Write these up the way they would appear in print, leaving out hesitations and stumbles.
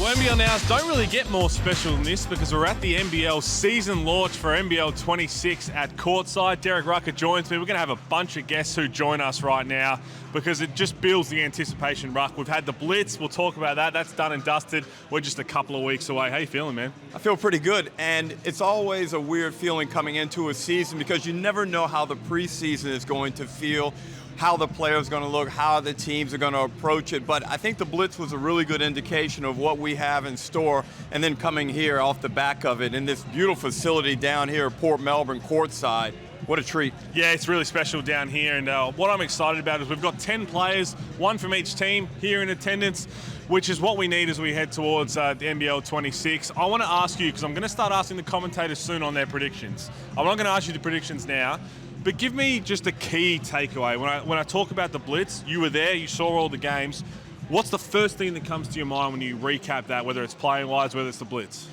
NBL Nows don't really get more special than this because we're at the NBL season launch for NBL26 at courtside. Derek Rucker joins me. We're going to have a bunch of guests who join us right now because it just builds the anticipation, Ruck. We've had the Blitz. We'll talk about that. That's done and dusted. We're just a couple of weeks away. How you feeling, man? I feel pretty good, and it's always a weird feeling coming into a season because you never know how the preseason is going to feel, how the players are going to look, how the teams are going to approach it. But I think the Blitz was a really good indication of what we have in store, and then coming here off the back of it in this beautiful facility down here at Port Melbourne courtside. What a treat. Yeah, it's really special down here, and what I'm excited about is we've got 10 players, one from each team here in attendance, which is what we need as we head towards the NBL 26. I want to ask you, because I'm going to start asking the commentators soon on their predictions. I'm not going to ask you the predictions now, but give me just a key takeaway. When I talk about the Blitz, you were there, you saw all the games. What's the first thing that comes to your mind when you recap that, whether it's playing-wise, whether it's the Blitz?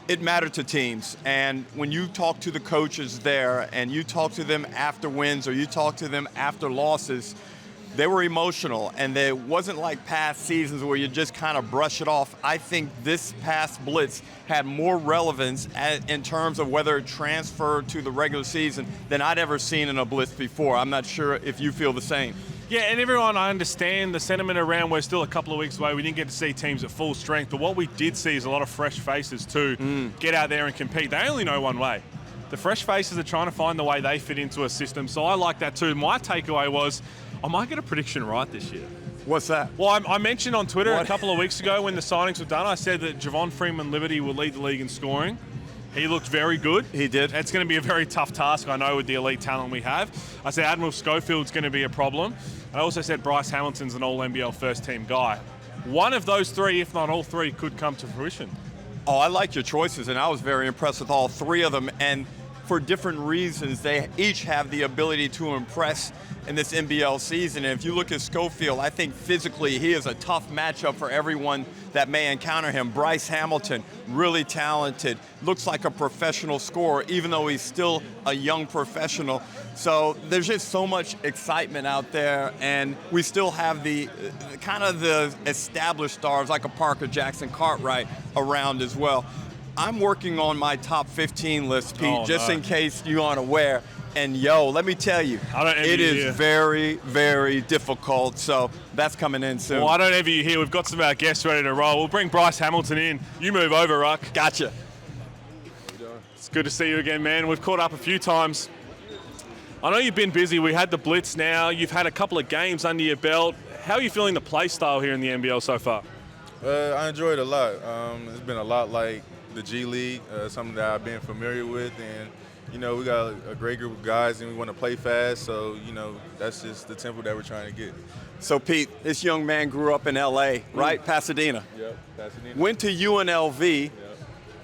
It mattered to teams, and when you talk to the coaches there and you talk to them after wins or you talk to them after losses, they were emotional, and it wasn't like past seasons where you just kind of brush it off. I think this past Blitz had more relevance in terms of whether it transferred to the regular season than I'd ever seen in a Blitz before. I'm not sure if you feel the same. Yeah, and everyone, I understand the sentiment around we're still a couple of weeks away. We didn't get to see teams at full strength, but what we did see is a lot of fresh faces too get out there and compete. They only know one way. The fresh faces are trying to find the way they fit into a system, so I like that too. My takeaway was, I might get a prediction right this year. What's that? Well, I mentioned on Twitter a couple of weeks ago when the signings were done, I said that Javon Freeman-Liberty will lead the league in scoring. He looked very good. He did. It's going to be a very tough task, I know, with the elite talent we have. I said Admiral Schofield's going to be a problem. I also said Bryce Hamilton's an all-NBL first-team guy. One of those three, if not all three, could come to fruition. Oh, I like your choices, and I was very impressed with all three of them. And for different reasons, they each have the ability to impress in this NBL season. And if you look at Schofield, I think physically he is a tough matchup for everyone that may encounter him. Bryce Hamilton, really talented, looks like a professional scorer, even though he's still a young professional. So there's just so much excitement out there, and we still have the kind of the established stars like a Parker Jackson-Cartwright around as well. I'm working on my top 15 list, Pete, in case you aren't aware. And yo, let me tell you, it is very, very difficult. So that's coming in soon. Well, I don't envy you here. We've got some of our guests ready to roll. We'll bring Bryce Hamilton in. You move over, Ruck. Gotcha. It's good to see you again, man. We've caught up a few times. I know you've been busy. We had the Blitz now. You've had a couple of games under your belt. How are you feeling the play style here in the NBL so far? I enjoyed it a lot. It's been a lot like the G League, something that I've been familiar with, and you know, we got a great group of guys and we want to play fast, so, you know, that's just the tempo that we're trying to get. So, Pete, this young man grew up in L.A., right? Pasadena. Yep, Pasadena. Went to UNLV,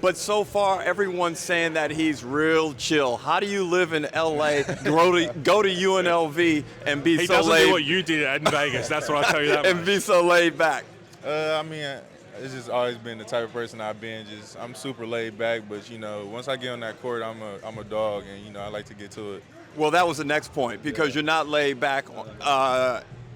but so far everyone's saying that he's real chill. How do you live in L.A., go to UNLV and be so laid? He doesn't do what you did in Vegas, that's what I tell you that and be so laid back. I mean, it's just always been the type of person I've been. I'm super laid back, but you know, once I get on that court, I'm a dog, and you know, I like to get to it. Well, that was the next point, because you're not laid back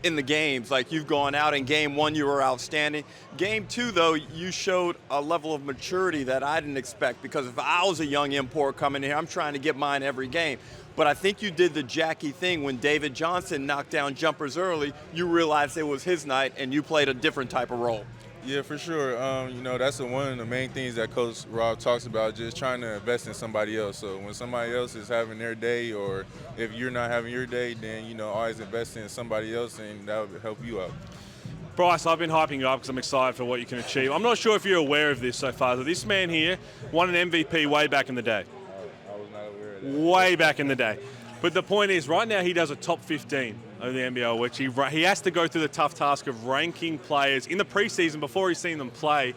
in the games. Like, you've gone out in game one, you were outstanding. Game two, though, you showed a level of maturity that I didn't expect, because if I was a young import coming here, I'm trying to get mine every game. But I think you did the Jackie thing when David Johnson knocked down jumpers early. You realized it was his night, and you played a different type of role. Yeah, for sure. You know, that's one of the main things that Coach Rob talks about, just trying to invest in somebody else. So when somebody else is having their day, or if you're not having your day, then, you know, always invest in somebody else, and that would help you out. Bryce, I've been hyping you up because I'm excited for what you can achieve. I'm not sure if you're aware of this so far. This man here won an MVP way back in the day. I was not aware of that. Way back in the day. But the point is, right now he does a top 15 of the NBL, which he has to go through the tough task of ranking players in the preseason before he's seen them play.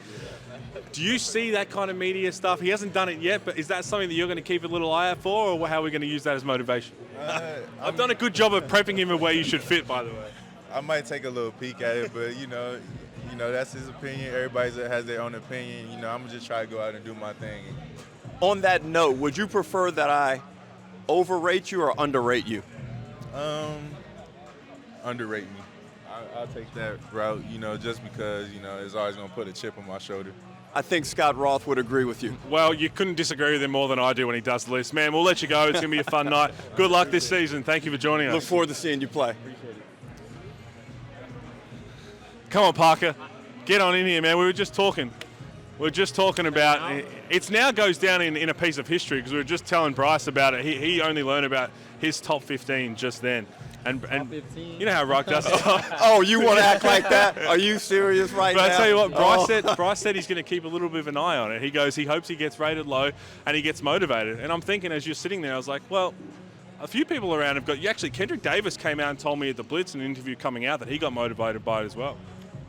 Do you see that kind of media stuff? He hasn't done it yet, but is that something that you're going to keep a little eye out for, or how are we going to use that as motivation? I've done a good job of prepping him of where you should fit, by the way. I might take a little peek at it, but you know, that's his opinion. Everybody has their own opinion. You know, I'm gonna just try to go out and do my thing. On that note, would you prefer that I overrate you or underrate you? Underrate me. I'll take that route, just because, it's always going to put a chip on my shoulder. I think Scott Roth would agree with you. Well, you couldn't disagree with him more than I do when he does the list. Man, we'll let you go. It's going to be a fun night. Good luck this season. Thank you for joining us. Look forward to seeing you play. Come on, Parker. Get on in here, man. We were just talking about it. Now goes down in a piece of history because we were just telling Bryce about it. He only learned about his top 15 just then. And you know how Rock does it. Oh, you want to act like that? Are you serious right now? But I tell you what, Bryce said he's going to keep a little bit of an eye on it. He goes, he hopes he gets rated low and he gets motivated. And I'm thinking as you're sitting there, I was like, well, a few people around have got. Actually, Kendrick Davis came out and told me at the Blitz in an interview coming out that he got motivated by it as well.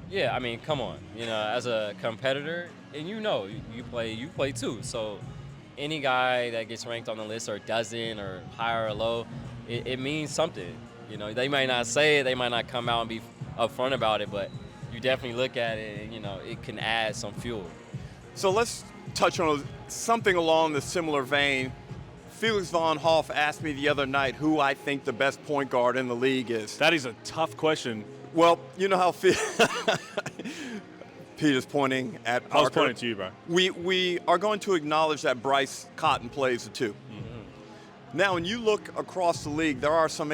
Yeah, I mean, come on. As a competitor, and you play too. So any guy that gets ranked on the list or doesn't or high or low, it means something. They might not say it, they might not come out and be upfront about it, but you definitely look at it and, it can add some fuel. So let's touch on something along the similar vein. Felix Von Hoff asked me the other night who I think the best point guard in the league is. That is a tough question. Well, you know how Peter's pointing at Parker. I was pointing to you, bro. We are going to acknowledge that Bryce Cotton plays the two. Mm-hmm. Now, when you look across the league, there are some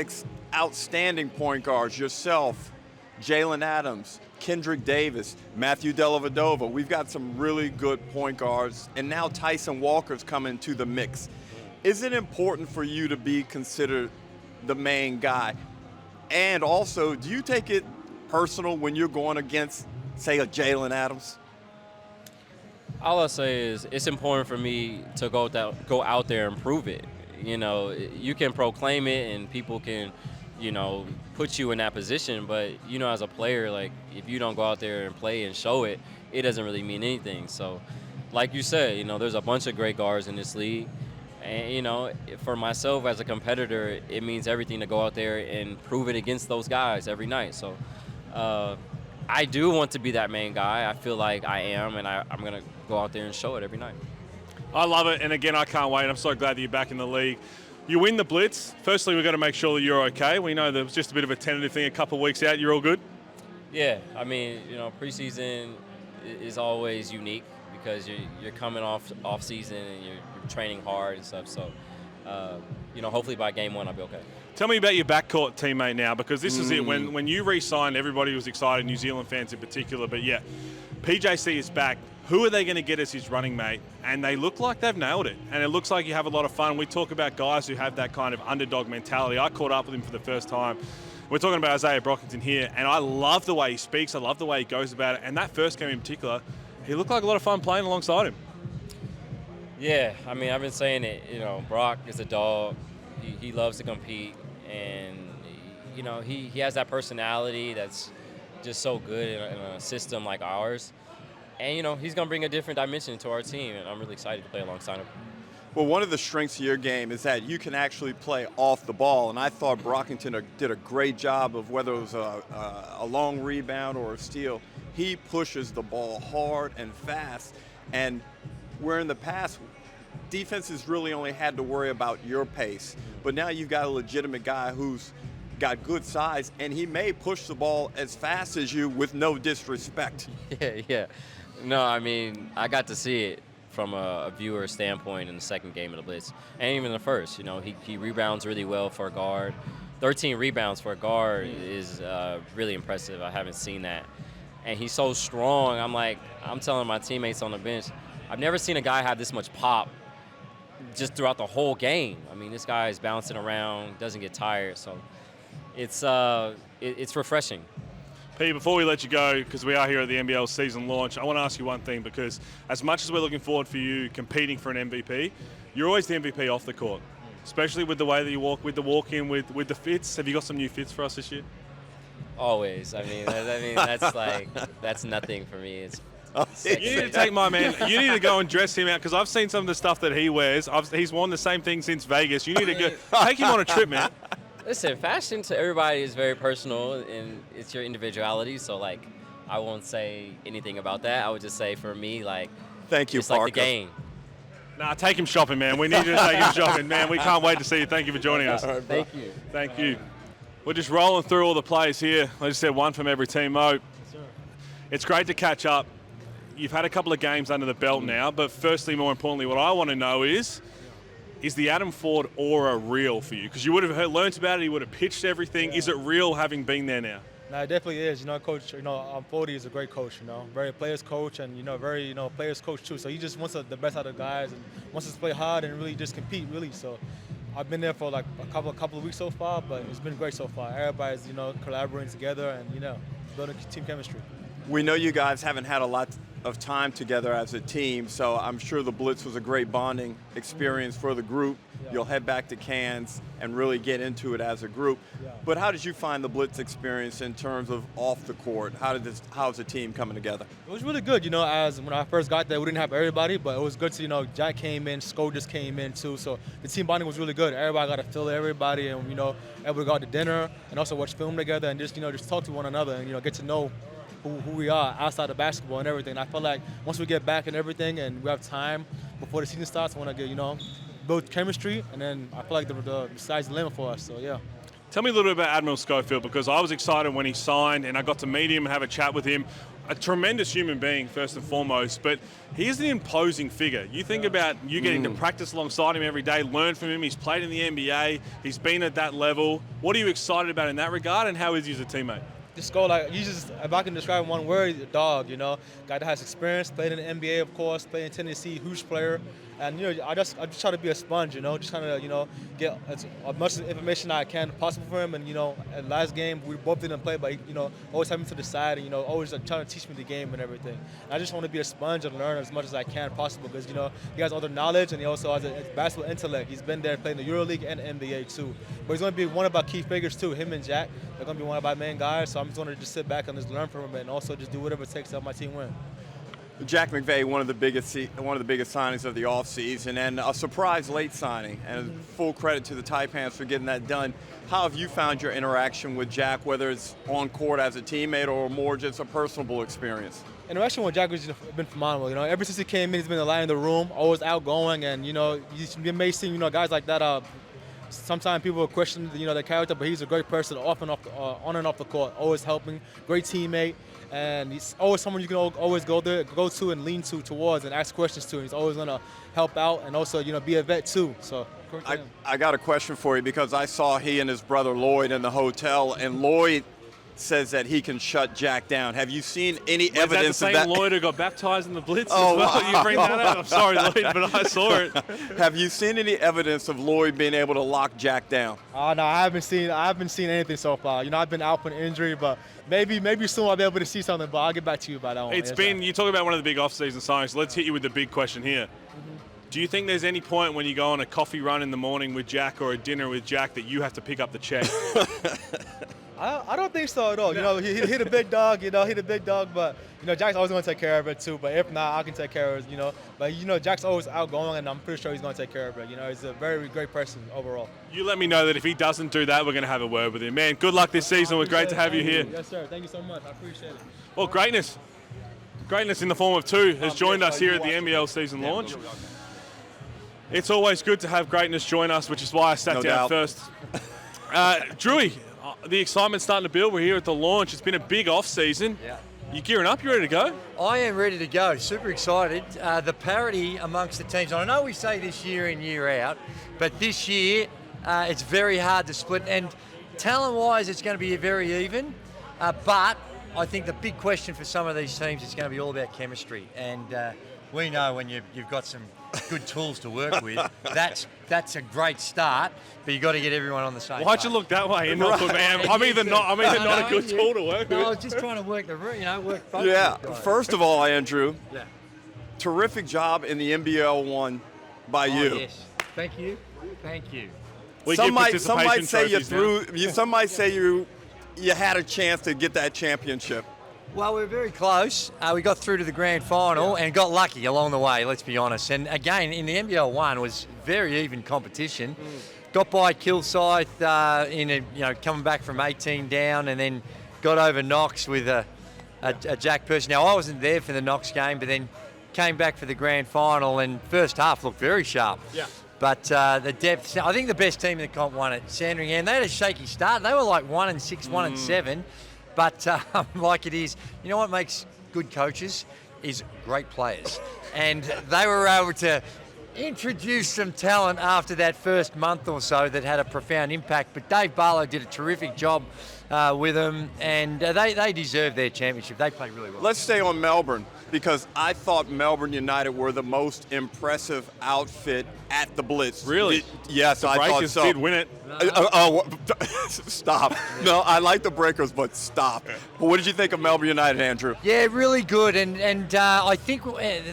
outstanding point guards. Yourself, Jalen Adams, Kendrick Davis, Matthew Dellavedova. We've got some really good point guards. And now Tyson Walker's coming to the mix. Is it important for you to be considered the main guy? And also, do you take it personal when you're going against, say, a Jalen Adams? All I'll say is it's important for me to go out there and prove it. You can proclaim it and people can, put you in that position. But, as a player, like, if you don't go out there and play and show it, it doesn't really mean anything. So, like you said, there's a bunch of great guards in this league. And, for myself as a competitor, it means everything to go out there and prove it against those guys every night. So I do want to be that main guy. I feel like I am, and I'm going to go out there and show it every night. I love it, and again, I can't wait. I'm so glad that you're back in the league. You win the Blitz. Firstly, we've got to make sure that you're okay. We know there was just a bit of a tentative thing a couple of weeks out. You're all good? Yeah, I mean, preseason is always unique because you're coming off season and you're training hard and stuff. So, hopefully by game one I'll be okay. Tell me about your backcourt teammate now, because this is it. When you re-signed, everybody was excited, New Zealand fans in particular. But yeah, PJC is back. Who are they going to get as his running mate? And they look like they've nailed it. And it looks like you have a lot of fun. We talk about guys who have that kind of underdog mentality. I caught up with him for the first time. We're talking about Isaiah Brockington here, and I love the way he speaks. I love the way he goes about it. And that first game in particular, he looked like a lot of fun playing alongside him. Yeah, I mean, I've been saying it. Brock is a dog. He loves to compete, and he has that personality that's just so good in a system like ours. And he's going to bring a different dimension to our team, and I'm really excited to play alongside him. Well, one of the strengths of your game is that you can actually play off the ball, and I thought Brockington did a great job of whether it was a long rebound or a steal. He pushes the ball hard and fast, and where in the past, defenses really only had to worry about your pace. But now you've got a legitimate guy who's got good size, and he may push the ball as fast as you with no disrespect. Yeah. No, I mean, I got to see it from a viewer standpoint in the second game of the Blitz, and even the first. He rebounds really well for a guard. 13 rebounds for a guard is really impressive. I haven't seen that. And he's so strong. I'm telling my teammates on the bench, I've never seen a guy have this much pop just throughout the whole game. I mean, this guy is bouncing around, doesn't get tired, so it's refreshing. Pete, before we let you go, because we are here at the NBL season launch, I want to ask you one thing, because as much as we're looking forward for you competing for an MVP, you're always the MVP off the court, especially with the way that you walk, with the walk-in, with the fits. Have you got some new fits for us this year? Always. I mean, that's nothing for me. You need to take my man. You need to go and dress him out, because I've seen some of the stuff that he wears. He's worn the same thing since Vegas. You need to go take him on a trip, man. Listen, fashion to everybody is very personal, and it's your individuality. So, I won't say anything about that. I would just say, for me, thank you, it's Parker. like the game. Nah, take him shopping, man. We need you to take him shopping, man. We can't wait to see you. Thank you for joining us. Thank you. Thank you. We're just rolling through all the plays here. I just said one from every team, Mo. Yes, sir. It's great to catch up. You've had a couple of games under the belt now, but firstly, more importantly, what I want to know is the Adam Ford aura real for you? Because you would have learnt about it, you would have pitched everything. Yeah. Is it real having been there now? No, it definitely is. Coach, Fordy is a great coach, very players coach and, very, players coach too. So he just wants the best out of the guys and wants us to play hard and really just compete, really. So I've been there for like a couple of weeks so far, but it's been great so far. Everybody's, collaborating together and, building team chemistry. We know you guys haven't had a lot of time together as a team, so I'm sure the Blitz was a great bonding experience for the group. Yeah. You'll head back to Cairns and really get into it as a group. Yeah. But how did you find the Blitz experience in terms of off the court? How's the team coming together? It was really good, as when I first got there, we didn't have everybody, but it was good to, Jack came in, Sko just came in too, so the team bonding was really good. Everybody got to feel everybody and, everybody got to dinner and also watch film together and just, just talk to one another and, get to know who we are outside of basketball and everything. And I feel like once we get back and everything and we have time before the season starts, I want to get, build chemistry, and then I feel like the sky's the limit for us, so yeah. Tell me a little bit about Admiral Schofield, because I was excited when he signed and I got to meet him and have a chat with him. A tremendous human being, first and foremost, but he is an imposing figure. You think about you getting to practice alongside him every day, learn from him. He's played in the NBA. He's been at that level. What are you excited about in that regard, and how is he as a teammate? Just go if I can describe in one word, dog, guy that has experience, played in the NBA, of course, played in Tennessee, huge player. And, I just try to be a sponge, just kind of, get as much information I can possible for him. And, at last game, we both didn't play, but, always have him to the side and, always trying to teach me the game and everything. And I just want to be a sponge and learn as much as I can possible because, he has all the knowledge and he also has a basketball intellect. He's been there playing the EuroLeague and NBA too. But he's going to be one of our key figures too, him and Jack. They're going to be one of our main guys, so I'm just going to just sit back and just learn from him and also just do whatever it takes to help my team win. Jack McVay, one of the biggest signings of the offseason, and a surprise late signing, and full credit to the Taipans for getting that done. How have you found your interaction with Jack, whether it's on court as a teammate or more just a personable experience? Interaction with Jack has been phenomenal. Ever since he came in, he's been the light in the room, always outgoing, and you may see guys like that. Sometimes people question their character, but he's a great person on and off the court, always helping, great teammate. And he's always someone you can always go to and lean towards and ask questions to. He's always going to help out and also, be a vet too. So I got a question for you because I saw he and his brother Lloyd in the hotel, and Lloyd says that he can shut Jack down. Have you seen any evidence of that? Is that the same Lloyd who got baptized in the Blitz Oh, as well? wow. You bring that up? I'm sorry, Lloyd, but I saw it. Have you seen any evidence of Lloyd being able to lock Jack down? No, I haven't seen anything so far. I've been out for an injury, but maybe soon I'll be able to see something, but I'll get back to you about that one. You talk about one of the big off-season signings. Let's hit you with the big question here. Do you think there's any point when you go on a coffee run in the morning with Jack or a dinner with Jack that you have to pick up the check? I don't think so at all. He a big dog, but, Jack's always going to take care of it too. But if not, I can take care of it, But, Jack's always outgoing, and I'm pretty sure he's going to take care of it. He's a very great person overall. You let me know that if he doesn't do that, we're going to have a word with him. Man, good luck this season. It was great to have you here. Yes, sir. Thank you so much. I appreciate it. Well, greatness in the form of two has joined us here at the NBL Season Launch. It's always good to have greatness join us, which is why I sat down first. Drewy, the excitement's starting to build. We're here at the launch. It's been a big off-season. Yeah. You gearing up? You ready to go? I am ready to go. Super excited. The parity amongst the teams. I know we say this year in, year out, but this year it's very hard to split. And talent-wise, it's going to be very even. But I think the big question for some of these teams is going to be all about chemistry. And we know when you've got some good tools to work with, that's a great start, but you've got to get everyone on the same Why'd page. you look that way? I'm either not a good tool to work with. No, I was just trying to work work both. Yeah, first of all, Andrew, Yeah. terrific job in the NBL one by you. Yes. Thank you. We Some give might participation say you trophies now. threw. Some might say you had a chance to get that championship. Well, we were very close. We got through to the grand final and got lucky along the way, let's be honest. And again, in the NBL 1 was very even competition. Got by Kilsyth coming back from 18 down, and then got over Knox with a Jack person. Now, I wasn't there for the Knox game, but then came back for the grand final, and first half looked very sharp. Yeah. But the depth, I think the best team in the comp won it. Sandringham, they had a shaky start. They were like 1-6, 1-7. But like it is, you know what makes good coaches is great players. And they were able to introduce some talent after that first month or so that had a profound impact. But Dave Barlow did a terrific job with them, and they deserve their championship. They played really well. Let's stay on Melbourne, because I thought Melbourne United were the most impressive outfit at the Blitz. Really? Yes, The I thought Breakers so. did win it. Stop. No, I like the Breakers, but stop. But what did you think of Melbourne United, Andrew? Yeah, really good, and I think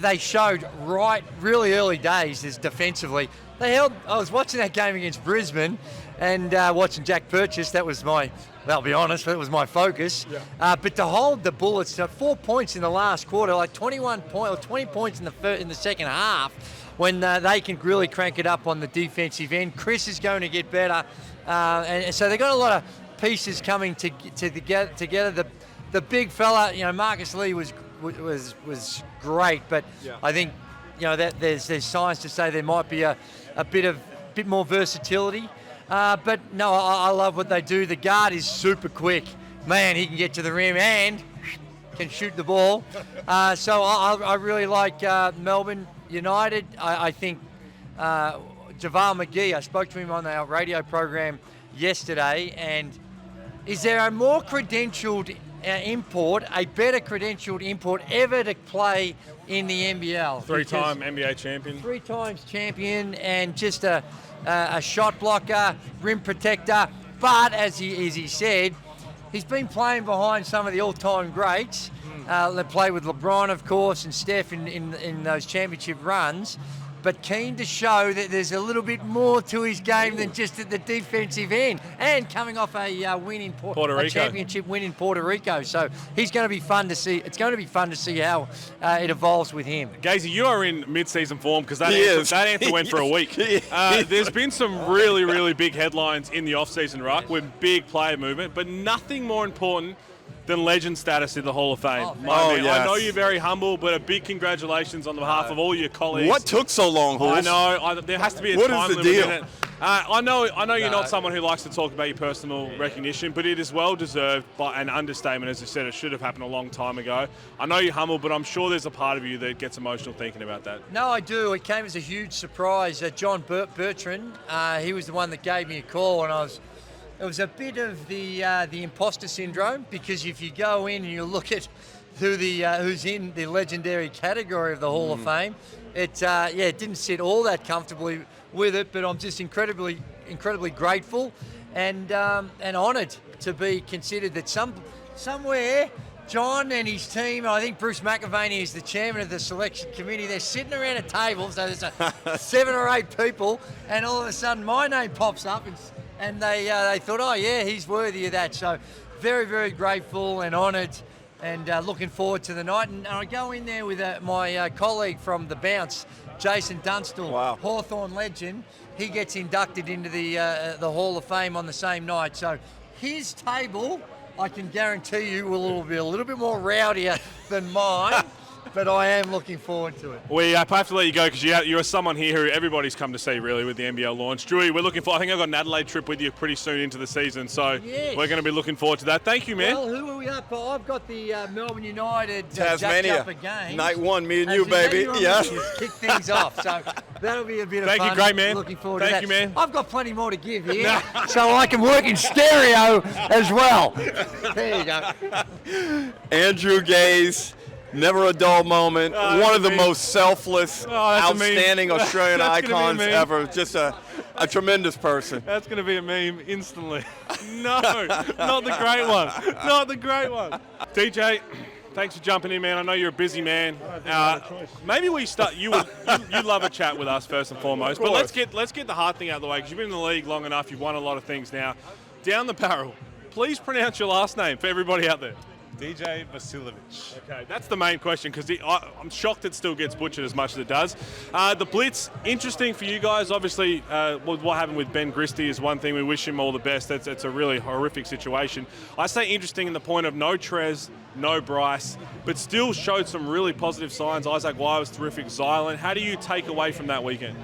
they showed really early days as defensively. I was watching that game against Brisbane and watching Jack Purchase. That was I'll be honest, that was my focus. Yeah. But to hold the Bullets to 4 points in the last quarter, like 20 points in the second half, when they can really crank it up on the defensive end. Chris is going to get better, and so they've got a lot of pieces coming together. The big fella, Marcus Lee was great, but yeah. I think that there's signs to say there might be a bit more versatility. But no, I love what they do. The guard is super quick. Man, he can get to the rim and can shoot the ball. So I really like Melbourne United. I think JaVale McGee, I spoke to him on our radio program yesterday, and is there a more credentialed a better credentialed import ever to play in the NBL? Three-time NBA champion. 3 times champion, and just a shot blocker, rim protector. But as he said, he's been playing behind some of the all-time greats. They played with LeBron, of course, and Steph in those championship runs. But keen to show that there's a little bit more to his game than just at the defensive end. And coming off a win in Puerto Rico, a championship win in Puerto Rico, so he's going to be fun to see. It's going to be fun to see how it evolves with him. Gazey, you are in mid-season form, because that answer went for a week. There's been some really, really big headlines in the off-season ruck with big player movement, but nothing more important than legend status in the Hall of Fame. Yes. I know you're very humble, but a big congratulations on behalf of all your colleagues. What took so long, Hooley? I know. There has to be a what time is the limit deal? in it. I know you're not someone who likes to talk about your personal recognition, but it is well deserved by an understatement. As I said, it should have happened a long time ago. I know you're humble, but I'm sure there's a part of you that gets emotional thinking about that. No, I do. It came as a huge surprise. John Bertrand, he was the one that gave me a call, and it was a bit of the imposter syndrome, because if you go in and you look at who's in the legendary category of the Hall of Fame, it didn't sit all that comfortably with it. But I'm just incredibly grateful and honoured to be considered that somewhere. John and his team, I think Bruce McAvaney is the chairman of the selection committee. They're sitting around a table, so there's 7 or 8 people, and all of a sudden my name pops up, and they thought, oh yeah, he's worthy of that. So very, very grateful and honoured, and looking forward to the night. And I go in there with my colleague from the Bounce, Jason Dunstall, wow. Hawthorn legend. He gets inducted into the Hall of Fame on the same night. So his table, I can guarantee you, will be a little bit more rowdier than mine. But I am looking forward to it. We have to let you go, because you're someone here who everybody's come to see, really, with the NBL launch. Drewy, we're looking for, I think I've got an Adelaide trip with you pretty soon into the season, so yes. We're going to be looking forward to that. Thank you, man. Well, who are we up for? I've got the Melbourne United Tasmania JackJumper game. Night 1, me and you, baby. Yeah. Kick things off, so that'll be a bit of fun. Thank you, great man. Looking forward to that. Thank you, man. I've got plenty more to give here, so I can work in stereo as well. There you go. Andrew Gazey. Never a dull moment. One of the most selfless, outstanding Australian icons ever. Just a tremendous person. That's going to be a meme instantly. No, not the great one. Not the great one. DJ, thanks for jumping in, man. I know you're a busy man. Maybe we start. You love a chat with us first and foremost. But let's get the hard thing out of the way, because you've been in the league long enough. You've won a lot of things now. Down the barrel, please pronounce your last name for everybody out there. DJ Vasiljevic. Okay, that's the main question, because I'm shocked it still gets butchered as much as it does. The Blitz, interesting for you guys. Obviously, what happened with Ben Christie is one thing. We wish him all the best. It's a really horrific situation. I say interesting in the point of no Trez, no Bryce, but still showed some really positive signs. Isaac Wire was terrific. Zylan. How do you take away from that weekend?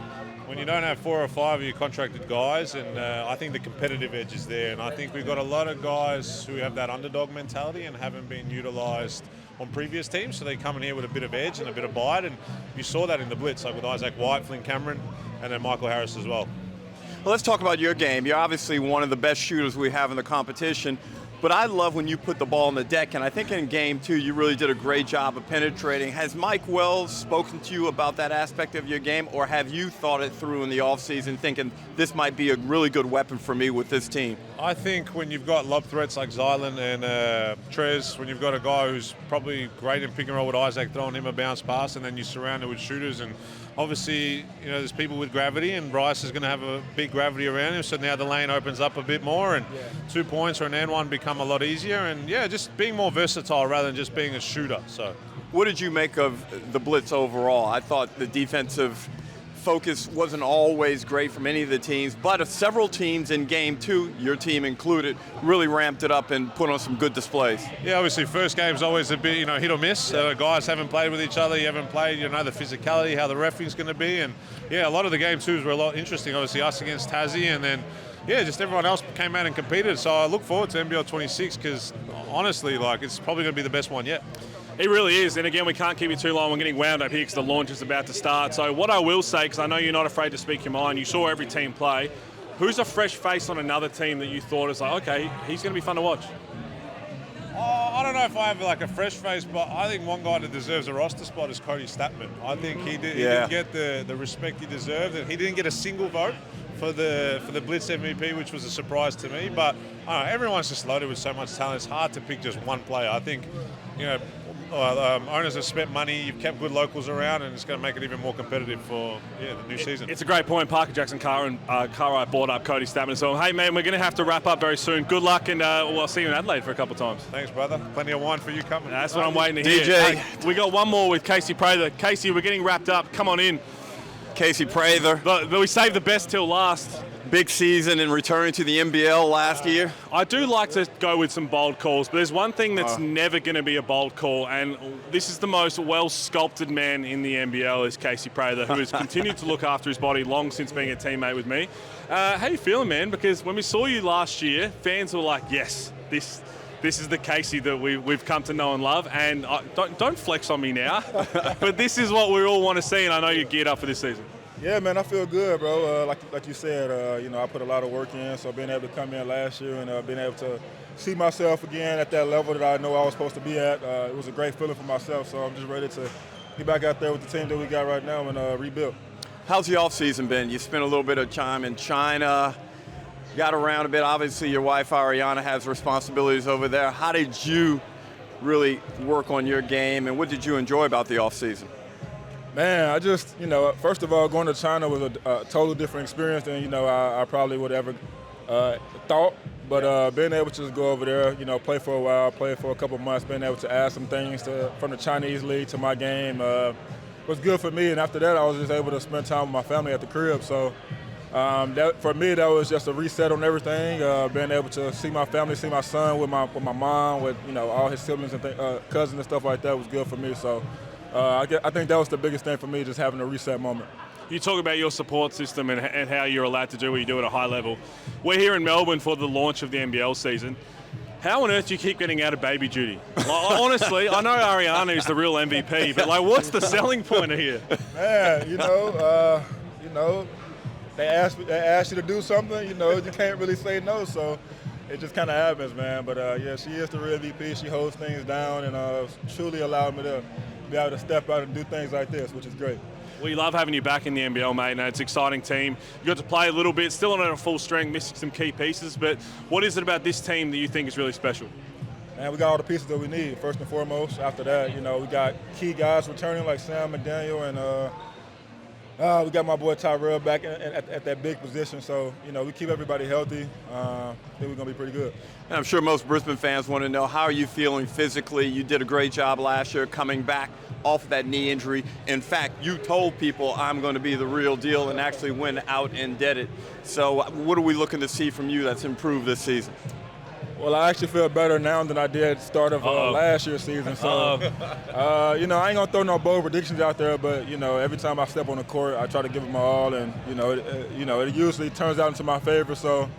when you don't have 4 or 5 of your contracted guys, and I think the competitive edge is there. And I think we've got a lot of guys who have that underdog mentality and haven't been utilised on previous teams, so they come in here with a bit of edge and a bit of bite, and you saw that in the Blitz, like with Isaac White, Flynn Cameron, and then Michael Harris as well. Well, let's talk about your game. You're obviously one of the best shooters we have in the competition, but I love when you put the ball on the deck, and I think in game 2 you really did a great job of penetrating. Has Mike Wells spoken to you about that aspect of your game, or have you thought it through in the offseason thinking this might be a really good weapon for me with this team? I think when you've got lob threats like Zylan and Trez, when you've got a guy who's probably great in pick and roll with Isaac, throwing him a bounce pass, and then you surround it with shooters, and obviously, there's people with gravity, and Bryce is going to have a big gravity around him, so now the lane opens up a bit more, and 2 points or an and one become a lot easier, and just being more versatile rather than just being a shooter. So, what did you make of the Blitz overall? I thought the defensive focus wasn't always great from any of the teams, but several teams in game 2, your team included, really ramped it up and put on some good displays. Yeah, obviously first game's always a bit, hit or miss. Guys haven't played with each other, you haven't played, the physicality, how the refereeing's going to be, and a lot of the game 2s were a lot interesting. Obviously us against Tassie, and then just everyone else came out and competed. So I look forward to NBL 26 because honestly, it's probably going to be the best one yet. It really is, and again, we can't keep you too long. We're getting wound up here because the launch is about to start. So what I will say, because I know you're not afraid to speak your mind, you saw every team play. Who's a fresh face on another team that you thought is like, okay, he's going to be fun to watch? I don't know if I have a fresh face, but I think one guy that deserves a roster spot is Cody Statman. I think he didn't get the respect he deserved, and he didn't get a single vote for the Blitz MVP, which was a surprise to me. But I don't know, everyone's just loaded with so much talent. It's hard to pick just one player. I think owners have spent money, you've kept good locals around, and it's going to make it even more competitive for the new season. It's a great point. Parker Jackson-Cartwright brought up Cody Statman. So, hey, man, we're going to have to wrap up very soon. Good luck, and I'll see you in Adelaide for a couple of times. Thanks, brother. Plenty of wine for you coming. That's what I'm waiting to hear. DJ. Hey, we got one more with Casey Prather. Casey, we're getting wrapped up. Come on in. Casey Prather. But we saved the best till last. Big season and returning to the NBL last year. I do like to go with some bold calls, but there's one thing that's never going to be a bold call, and this is the most well-sculpted man in the NBL is Casey Prather, who has continued to look after his body long since being a teammate with me. How you feeling, man? Because when we saw you last year, fans were like, yes, this is the Casey that we've come to know and love, and don't flex on me now, but this is what we all want to see, and I know you're geared up for this season. Yeah, man, I feel good, bro. Like you said, I put a lot of work in, so being able to come in last year and being able to see myself again at that level that I know I was supposed to be at, it was a great feeling for myself, so I'm just ready to get back out there with the team that we got right now and rebuild. How's the offseason been? You spent a little bit of time in China, got around a bit. Obviously, your wife, Ariana, has responsibilities over there. How did you really work on your game, and what did you enjoy about the offseason? Man, I just, first of all, going to China was a totally different experience than, I probably would have ever thought. But being able to just go over there, play for a while, play for a couple months, being able to add some things from the Chinese league to my game was good for me. And after that, I was just able to spend time with my family at the crib. So for me, that was just a reset on everything. Being able to see my family, see my son with my mom, with, all his siblings and cousins and stuff like that was good for me. So. I think that was the biggest thing for me, just having a reset moment. You talk about your support system and how you're allowed to do what you do at a high level. We're here in Melbourne for the launch of the NBL season. How on earth do you keep getting out of baby duty? Honestly, I know Ariana is the real MVP, but what's the selling point here? Man, they ask you to do something, you can't really say no, so it just kind of happens, man. But she is the real MVP. She holds things down and truly allowed me to be able to step out and do things like this, which is great. We love having you back in the NBL, mate. And it's an exciting team. You got to play a little bit, still not at a full strength, missing some key pieces. But what is it about this team that you think is really special? Man, we got all the pieces that we need, first and foremost. After that, we got key guys returning like Sam and Daniel, and we got my boy Tyrell back at that big position. So, we keep everybody healthy. I think we're going to be pretty good. And I'm sure most Brisbane fans want to know, how are you feeling physically? You did a great job last year coming back off of that knee injury. In fact, you told people I'm going to be the real deal and actually went out and did it. So what are we looking to see from you that's improved this season? Well, I actually feel better now than I did at the start of last year's season. So, you know, I ain't gonna throw no bold predictions out there, but you know, every time I step on the court, I try to give it my all, and you know, it usually turns out into my favor. So,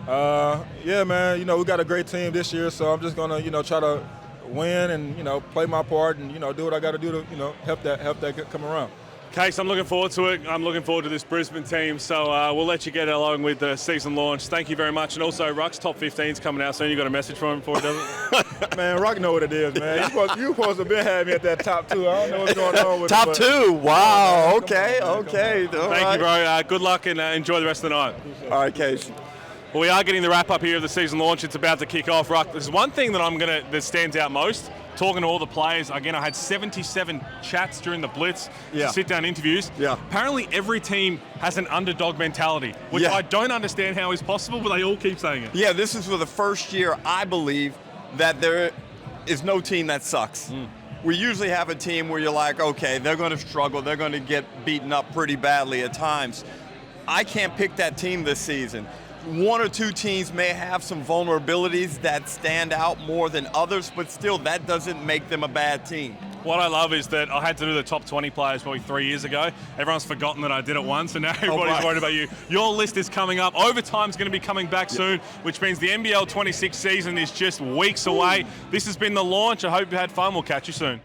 yeah, man, you know, we got a great team this year, so I'm just gonna, you know, try to win and you know, play my part and you know, do what I got to do to, you know, help that come around. Case, I'm looking forward to it. I'm looking forward to this Brisbane team. So we'll let you get along with the season launch. Thank you very much. And also, Ruck's top 15's coming out soon. You got a message for him before he does it? Man, Ruck know what it is, man. You supposed to be having me at that top 2. I don't know what's going on with Top it, 2. Wow. Okay. Thank you, bro. Good luck and enjoy the rest of the night. All right, Case. Well, we are getting the wrap up here of the season launch. It's about to kick off. Ruck, there's one thing that stands out most. Talking to all the players, again, I had 77 chats during the Blitz, sit-down interviews. Yeah. Apparently, every team has an underdog mentality, which I don't understand how is possible, but they all keep saying it. Yeah, this is for the first year, I believe, that there is no team that sucks. We usually have a team where you're like, okay, they're going to struggle, they're going to get beaten up pretty badly at times. I can't pick that team this season. 1 or 2 teams may have some vulnerabilities that stand out more than others, but still, that doesn't make them a bad team. What I love is that I had to do the top 20 players probably 3 years ago. Everyone's forgotten that I did it once, and now everybody's worried about you. Your list is coming up. Overtime's going to be coming back soon, which means the NBL26 season is just weeks away. This has been the launch. I hope you had fun. We'll catch you soon.